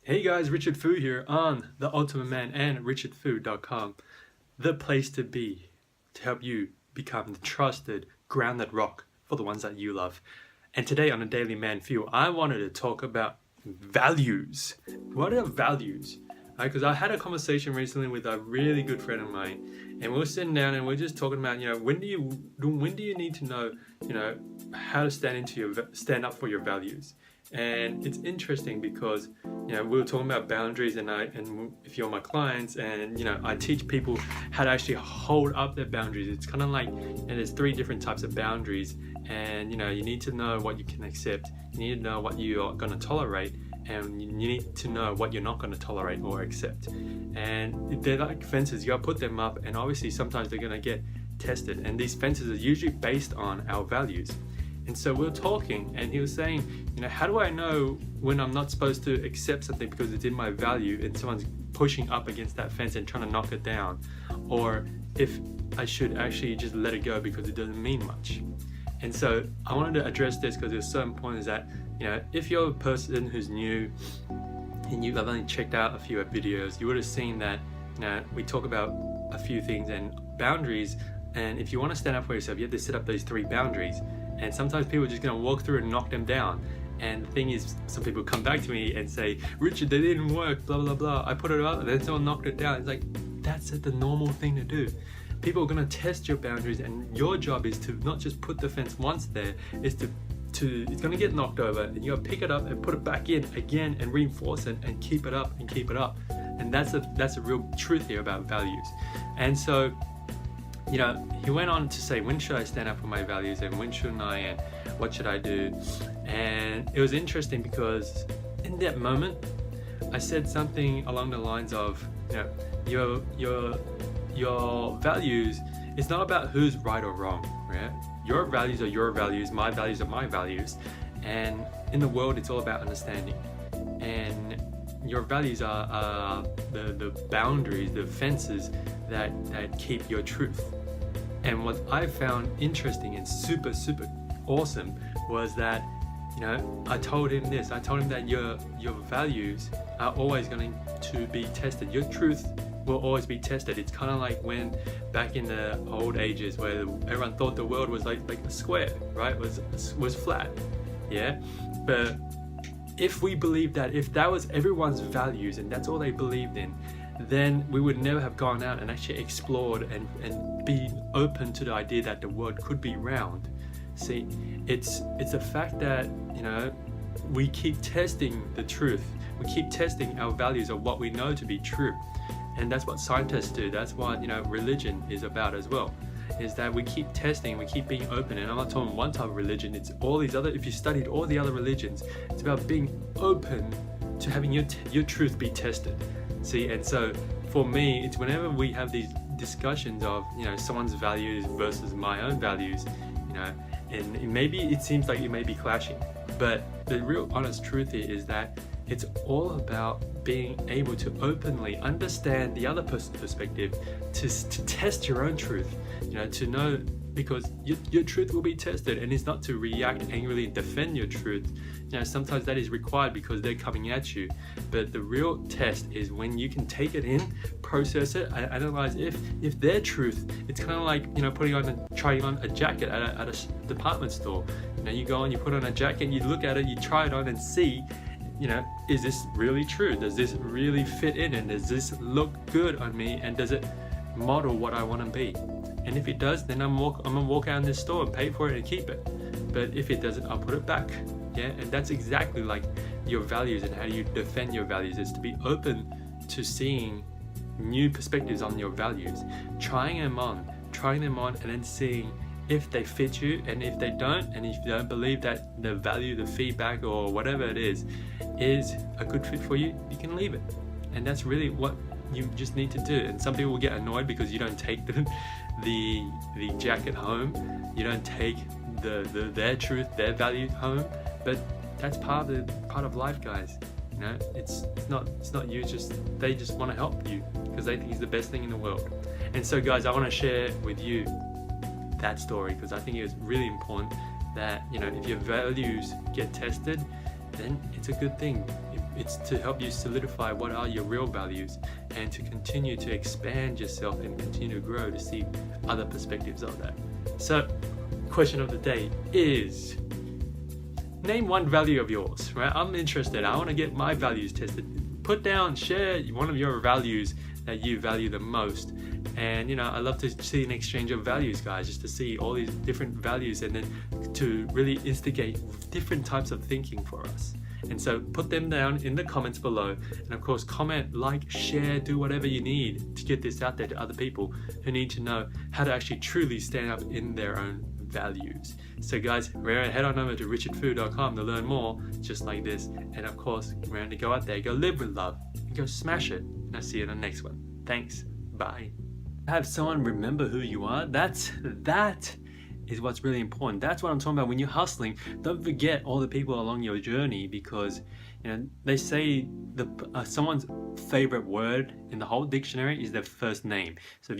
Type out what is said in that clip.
Hey guys, Richard Fu here on The Ultimate Man and richardfu.com, the place to be to help you become the trusted, grounded rock for the ones that you love. And today on the Daily Man Fuel, I wanted to talk about values. What are values? Because I had a conversation recently with a really good friend of mine, and we were sitting down and we are just talking about, when do you need to know, how to stand up for your values. And it's interesting because we were talking about boundaries, and if you're my clients, and I teach people how to actually hold up their boundaries. It's kind of like, and there's 3 different types of boundaries, and you need to know what you can accept, you need to know what you are going to tolerate, and you need to know what you're not going to tolerate or accept. And they're like fences, you got to put them up, and obviously sometimes they're going to get tested, and these fences are usually based on our values. And so we were talking, and he was saying, how do I know when I'm not supposed to accept something because it's in my value and someone's pushing up against that fence and trying to knock it down, or if I should actually just let it go because it doesn't mean much. And so I wanted to address this because it's so important, is that if you're a person who's new and you've only checked out a few videos, you would have seen that we talk about a few things and boundaries. And if you want to stand up for yourself, you have to set up those 3 boundaries. And sometimes people are just going to walk through and knock them down. And the thing is, some people come back to me and say, Richard, they didn't work, blah, blah, blah. I put it up and then someone knocked it down. It's like, that's the normal thing to do. People are going to test your boundaries, and your job is to not just put the fence once there, it's it's going to get knocked over, and you got to pick it up and put it back in again and reinforce it and keep it up and keep it up. And that's the real truth here about values. And so, he went on to say, when should I stand up for my values and when shouldn't I, and what should I do? And it was interesting because in that moment, I said something along the lines of, your values, it's not about who's right or wrong, right? Your values are your values, my values are my values. And in the world, it's all about understanding. And your values are the boundaries, the fences that keep your truth. And what I found interesting and super, super awesome was that, I told him this. I told him that your values are always going to be tested. Your truth will always be tested. It's kind of like when back in the old ages where everyone thought the world was like a square, right? Was flat, yeah? But if we believed that, if that was everyone's values and that's all they believed in, then we would never have gone out and actually explored and be open to the idea that the world could be round. See, it's a fact that, we keep testing the truth. We keep testing our values of what we know to be true. And that's what scientists do. That's what, religion is about as well, is that we keep testing, we keep being open. And I'm not talking one type of religion, it's all these other, if you studied all the other religions, it's about being open to having your truth be tested. See, and so for me, it's whenever we have these discussions of, someone's values versus my own values, and maybe it seems like it may be clashing, but the real honest truth here is that it's all about being able to openly understand the other person's perspective, to test your own truth, to know, because your truth will be tested, and it's not to react angrily and defend your truth. Sometimes that is required because they're coming at you, but the real test is when you can take it in, process it, analyze if their truth. It's kind of like trying on a jacket at a department store. You go and you put on a jacket, you look at it, you try it on and see, is this really true? Does this really fit in, and does this look good on me, and does it model what I want to be? And if it does, then I'm gonna walk out in this store and pay for it and keep it. But if it doesn't, I'll put it back. Yeah, and that's exactly like your values and how you defend your values, is to be open to seeing new perspectives on your values, trying them on, and then seeing if they fit you, and if they don't, and if you don't believe that the value, the feedback, or whatever it is a good fit for you, you can leave it. And that's really what you just need to do. And some people will get annoyed because you don't take the jacket home, you don't take their truth, their value home, but that's part of life, guys. It's not you, they just want to help you because they think it's the best thing in the world. And so, guys, I want to share with you that story because I think it's really important that if your values get tested, then it's a good thing. It's to help you solidify what are your real values and to continue to expand yourself and continue to grow to see other perspectives of that. So, question of the day is, name one value of yours, right? I'm interested. I want to get my values tested. Put down, share one of your values that you value the most. And I love to see an exchange of values, guys, just to see all these different values and then to really instigate different types of thinking for us. And so put them down in the comments below, and of course comment, like, share, do whatever you need to get this out there to other people who need to know how to actually truly stand up in their own values. So guys, remember, head on over to richardfu.com to learn more just like this, and of course remember to go out there, go live with love, and go smash it. And I'll see you in the next one. Thanks, bye. Have someone remember who you are. That is what's really important. That's what I'm talking about. When you're hustling, don't forget all the people along your journey, because they say someone's favorite word in the whole dictionary is their first name. So if